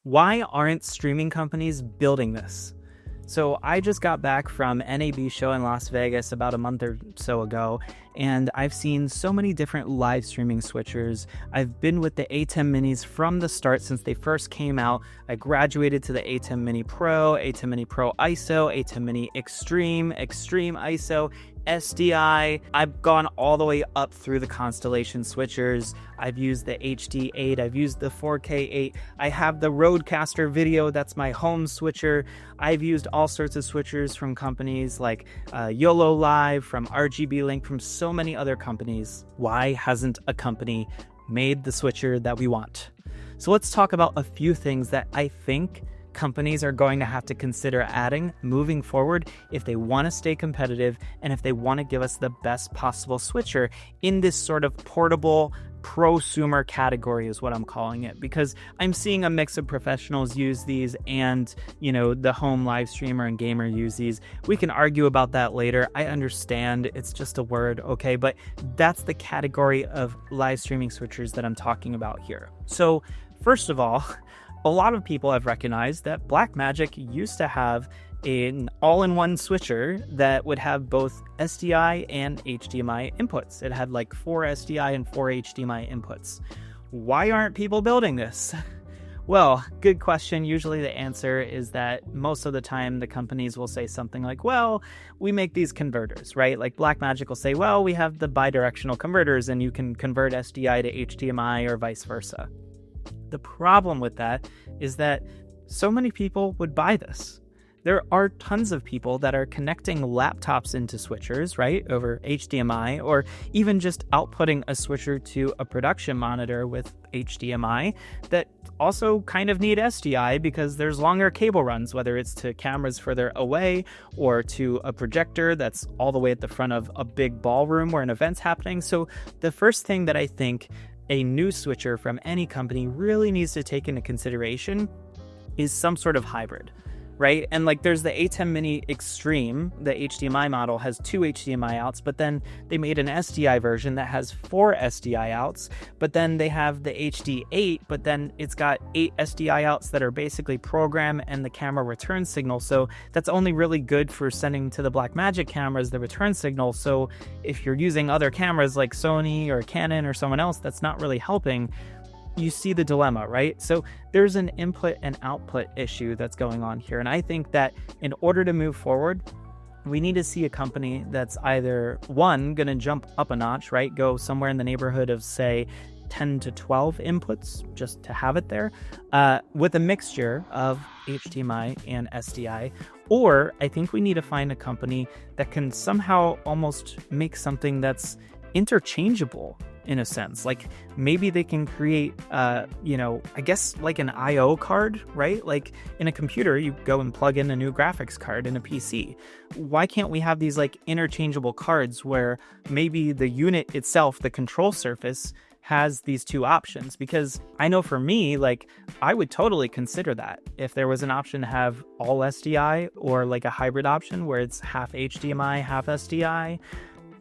Why aren't streaming companies building this? So I just got back from NAB show in Las Vegas about a month or so ago, and I've seen so many different live streaming switchers. I've been with the A10 Minis from the start since they first came out. I graduated to the A10 Mini Pro, A10 Mini Pro ISO, A10 Mini Extreme, Extreme ISO, SDI. I've gone all the way up through the Constellation switchers. I've used the HD8, I've used the 4K8, I have the Rodecaster Video, that's my home switcher. I've used all sorts of switchers from companies like YOLO Live, from RGB Link, from so many other companies. Why hasn't a company made the switcher that we want? So let's talk about a few things that I think companies are going to have to consider adding moving forward if they want to stay competitive and if they want to give us the best possible switcher in this sort of portable prosumer category is what I'm calling it, because I'm seeing a mix of professionals use these and, the home live streamer and gamer use these. We can argue about that later. I understand it's just a word, okay? But that's the category of live streaming switchers that I'm talking about here. So first of all, a lot of people have recognized that Blackmagic used to have an all-in-one switcher that would have both SDI and HDMI inputs. It had like 4 SDI and 4 HDMI inputs. Why aren't people building this? Well, good question. Usually the answer is that most of the time the companies will say something like, well, we make these converters, right? Like Blackmagic will say, well, we have the bidirectional converters and you can convert SDI to HDMI or vice versa. The problem with that is that so many people would buy this. There are tons of people that are connecting laptops into switchers, right, over HDMI, or even just outputting a switcher to a production monitor with HDMI that also kind of need SDI because there's longer cable runs, whether it's to cameras further away or to a projector that's all the way at the front of a big ballroom where an event's happening. So the first thing that I think a new switcher from any company really needs to take into consideration is some sort of hybrid, right? And like there's the A10 Mini Extreme, the HDMI model has 2 HDMI outs, but then they made an SDI version that has 4 SDI outs, but then they have the HD8, but then it's got 8 SDI outs that are basically program and the camera return signal. So that's only really good for sending to the Blackmagic cameras the return signal. So if you're using other cameras like Sony or Canon or someone else, that's not really helping. You see the dilemma, right? So there's an input and output issue that's going on here. And I think that in order to move forward, we need to see a company that's either, one, going to jump up a notch, right? Go somewhere in the neighborhood of, say, 10 to 12 inputs just to have it there, with a mixture of HDMI and SDI. Or I think we need to find a company that can somehow almost make something that's interchangeable in a sense. Like maybe they can create, I guess like an IO card, right? Like in a computer, you go and plug in a new graphics card in a PC. Why can't we have these like interchangeable cards where maybe the unit itself, the control surface, has these two options? Because I know for me, like I would totally consider that if there was an option to have all SDI or like a hybrid option where it's half HDMI, half SDI.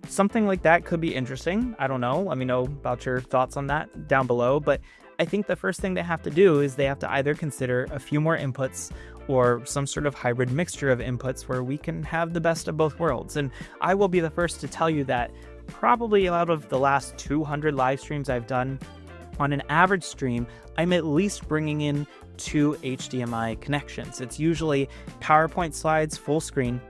Something like that could be interesting. I don't know. Let me know about your thoughts on that down below. But I think the first thing they have to do is they have to either consider a few more inputs or some sort of hybrid mixture of inputs where we can have the best of both worlds. And I will be the first to tell you that probably out of the last 200 live streams I've done, on an average stream, I'm at least bringing in 2 HDMI connections. It's usually PowerPoint slides full screen,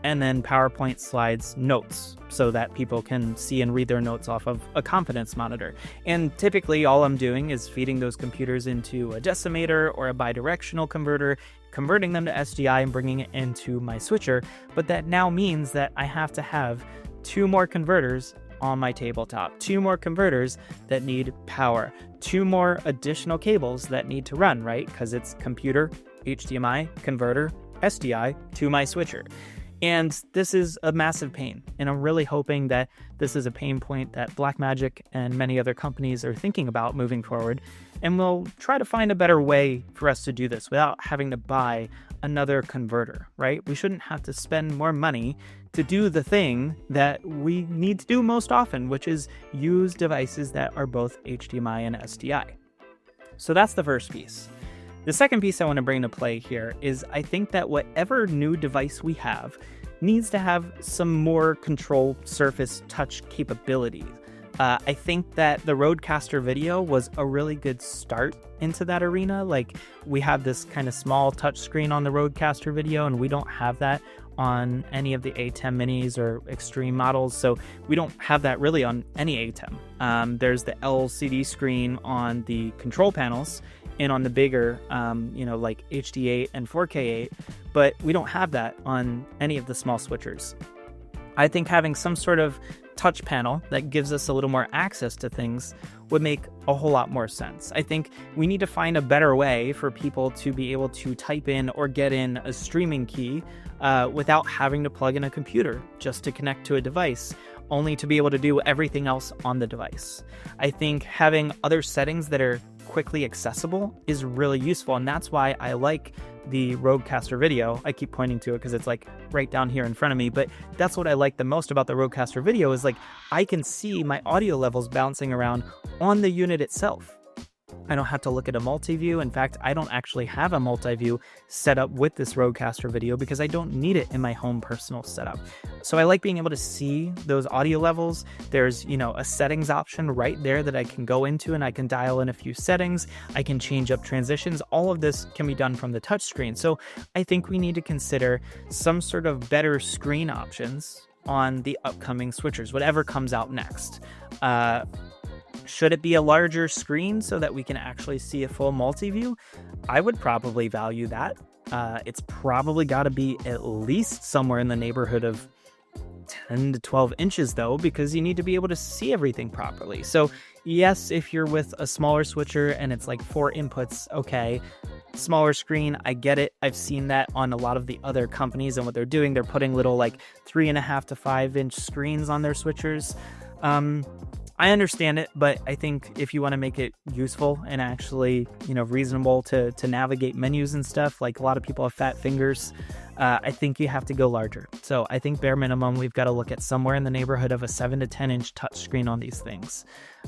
and then PowerPoint slides notes so that people can see and read their notes off of a confidence monitor. And typically all I'm doing is feeding those computers into a decimator or a bidirectional converter, converting them to SDI and bringing it into my switcher. But that now means that I have to have 2 more converters on my tabletop, 2 more converters that need power, 2 more additional cables that need to run, right? Because it's computer, HDMI, converter, SDI to my switcher. And this is a massive pain, and I'm really hoping that this is a pain point that Blackmagic and many other companies are thinking about moving forward, and we'll try to find a better way for us to do this without having to buy another converter, right? We shouldn't have to spend more money to do the thing that we need to do most often, which is use devices that are both HDMI and SDI. So that's the first piece. The second piece I want to bring to play here is I think that whatever new device we have needs to have some more control surface touch capability. I think that the Rodecaster Video was a really good start into that arena. Like, we have this kind of small touch screen on the Rodecaster Video, and we don't have that on any of the A10 minis or Extreme models, so we don't have that really on any A10. There's the LCD screen on the control panels and on the bigger, like HD8 and 4K8, but we don't have that on any of the small switchers. I think having some sort of touch panel that gives us a little more access to things would make a whole lot more sense. I think we need to find a better way for people to be able to type in or get in a streaming key without having to plug in a computer just to connect to a device, only to be able to do everything else on the device. I think having other settings that are quickly accessible is really useful, and that's why I like the Rodecaster Video. I keep pointing to it because it's like right down here in front of me, but that's what I like the most about the Rodecaster Video is like I can see my audio levels bouncing around on the unit itself. I don't have to look at a multi-view. In fact, I don't actually have a multi-view set up with this Rodecaster Video because I don't need it in my home personal setup. So I like being able to see those audio levels. There's, a settings option right there that I can go into, and I can dial in a few settings. I can change up transitions. All of this can be done from the touchscreen. So I think we need to consider some sort of better screen options on the upcoming switchers, whatever comes out next. Should it be a larger screen so that we can actually see a full multi-view? I would probably value that. It's probably got to be at least somewhere in the neighborhood of 10 to 12 inches though, because you need to be able to see everything properly. So yes, if you're with a smaller switcher and it's like 4 inputs, okay, smaller screen, I get it. I've seen that on a lot of the other companies and what they're doing. They're putting little like 3.5 to 5 inch screens on their switchers. I understand it, but I think if you want to make it useful and actually, reasonable to navigate menus and stuff, like a lot of people have fat fingers, I think you have to go larger. So I think bare minimum, we've got to look at somewhere in the neighborhood of a 7 to 10 inch touchscreen on these things.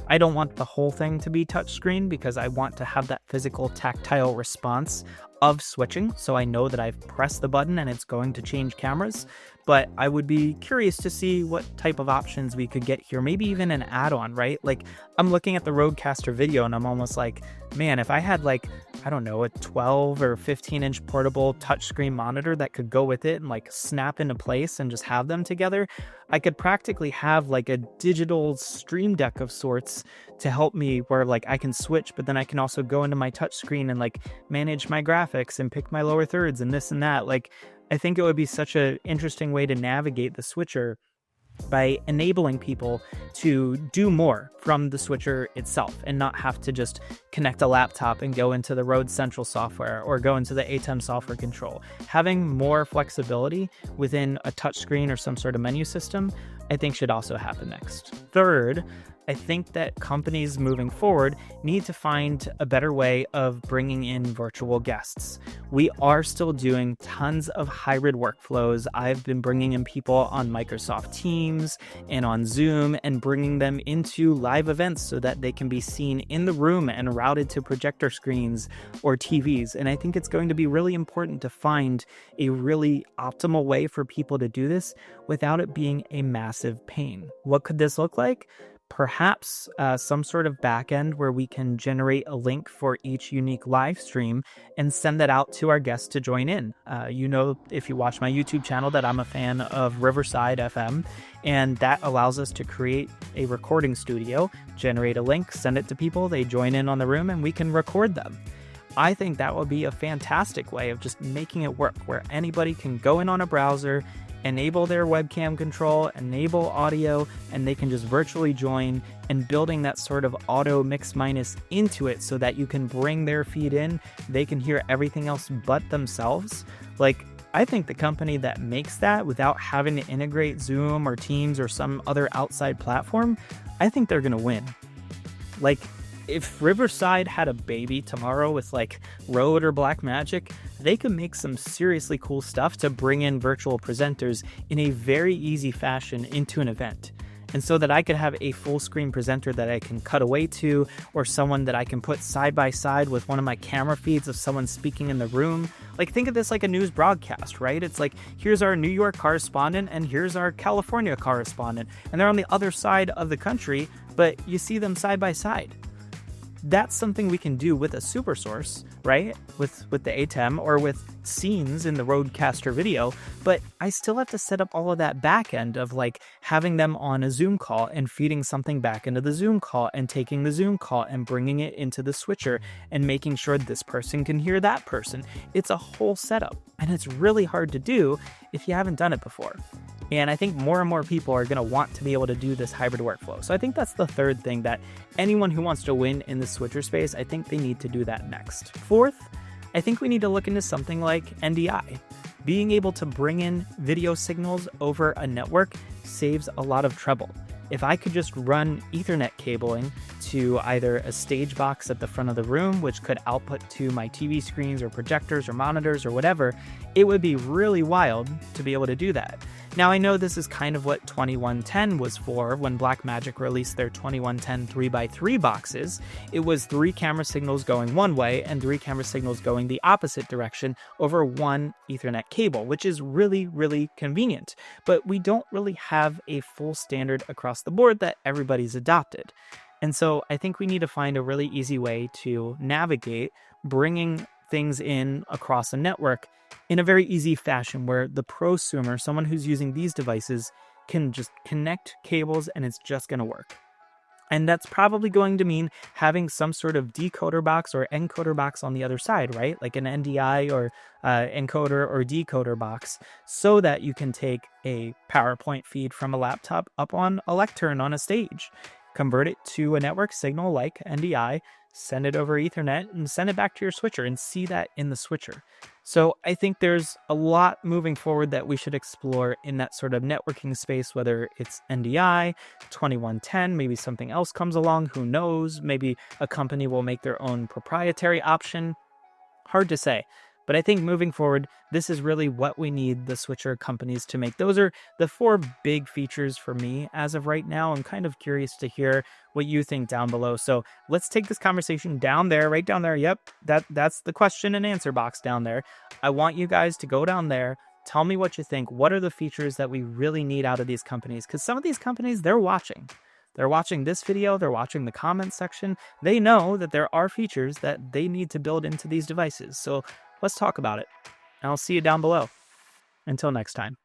I don't want the whole thing to be touchscreen because I want to have that physical tactile response of switching. So I know that I've pressed the button and it's going to change cameras. But I would be curious to see what type of options we could get here. Maybe even an add-on, right? Like I'm looking at the Rodecaster Video and I'm almost like, man, if I had like, I don't know, a 12 or 15 inch portable touchscreen monitor that could go with it and like snap into place and just have them together, I could practically have like a digital stream deck of sorts to help me where like I can switch, but then I can also go into my touchscreen and like manage my graphics and pick my lower thirds and this and that. Like, I think it would be such an interesting way to navigate the switcher by enabling people to do more from the switcher itself and not have to just connect a laptop and go into the Rode Central software or go into the ATEM software control. Having more flexibility within a touchscreen or some sort of menu system, I think should also happen next. Third, I think that companies moving forward need to find a better way of bringing in virtual guests. We are still doing tons of hybrid workflows. I've been bringing in people on Microsoft Teams and on Zoom and bringing them into live events so that they can be seen in the room and routed to projector screens or TVs. And I think it's going to be really important to find a really optimal way for people to do this without it being a massive pain. What could this look like? Perhaps some sort of backend where we can generate a link for each unique live stream and send that out to our guests to join in. If you watch my YouTube channel, that I'm a fan of Riverside FM, and that allows us to create a recording studio, generate a link, send it to people, they join in on the room, and we can record them. I think that would be a fantastic way of just making it work, where anybody can go in on a browser, enable their webcam control, enable audio, and they can just virtually join, and building that sort of auto mix minus into it so that you can bring their feed in, they can hear everything else but themselves. Like, I think the company that makes that without having to integrate Zoom or Teams or some other outside platform, I think they're gonna win. Like, if Riverside had a baby tomorrow with like Rode or Blackmagic, they could make some seriously cool stuff to bring in virtual presenters in a very easy fashion into an event. And so that I could have a full screen presenter that I can cut away to, or someone that I can put side by side with one of my camera feeds of someone speaking in the room. Like, think of this like a news broadcast, right? It's like, here's our New York correspondent and here's our California correspondent, and they're on the other side of the country, but you see them side by side. That's something we can do with a super source, right? With the ATEM or with scenes in the Rodecaster video, but I still have to set up all of that back end of like having them on a Zoom call and feeding something back into the Zoom call and taking the Zoom call and bringing it into the switcher and making sure this person can hear that person. It's a whole setup, and it's really hard to do if you haven't done it before. And I think more and more people are going to want to be able to do this hybrid workflow. So I think that's the third thing that anyone who wants to win in the switcher space, I think they need to do that next. Fourth, I think we need to look into something like NDI. Being able to bring in video signals over a network saves a lot of trouble. If I could just run Ethernet cabling to either a stage box at the front of the room, which could output to my TV screens or projectors or monitors or whatever, it would be really wild to be able to do that. Now, I know this is kind of what 2110 was for when Blackmagic released their 2110 3x3 boxes. It was 3 camera signals going one way and 3 camera signals going the opposite direction over one Ethernet cable, which is really, really convenient. But we don't really have a full standard across the board that everybody's adopted. And so I think we need to find a really easy way to navigate bringing things in across a network in a very easy fashion where the prosumer, someone who's using these devices, can just connect cables and it's just going to work. And that's probably going to mean having some sort of decoder box or encoder box on the other side, right? Like an NDI or encoder or decoder box, so that you can take a PowerPoint feed from a laptop up on a lectern on a stage, convert it to a network signal like NDI, send it over Ethernet, and send it back to your switcher and see that in the switcher. So I think there's a lot moving forward that we should explore in that sort of networking space, whether it's NDI, 2110, maybe something else comes along, who knows? Maybe a company will make their own proprietary option. Hard to say. But I think moving forward, this is really what we need the switcher companies to make. Those are the 4 big features for me as of right now. I'm kind of curious to hear what you think down below. So let's take this conversation down there, right down there. Yep, that's the question and answer box down there. I want you guys to go down there. Tell me what you think. What are the features that we really need out of these companies? Because some of these companies, they're watching. They're watching this video, they're watching the comments section. They know that there are features that they need to build into these devices. So let's talk about it. And I'll see you down below. Until next time.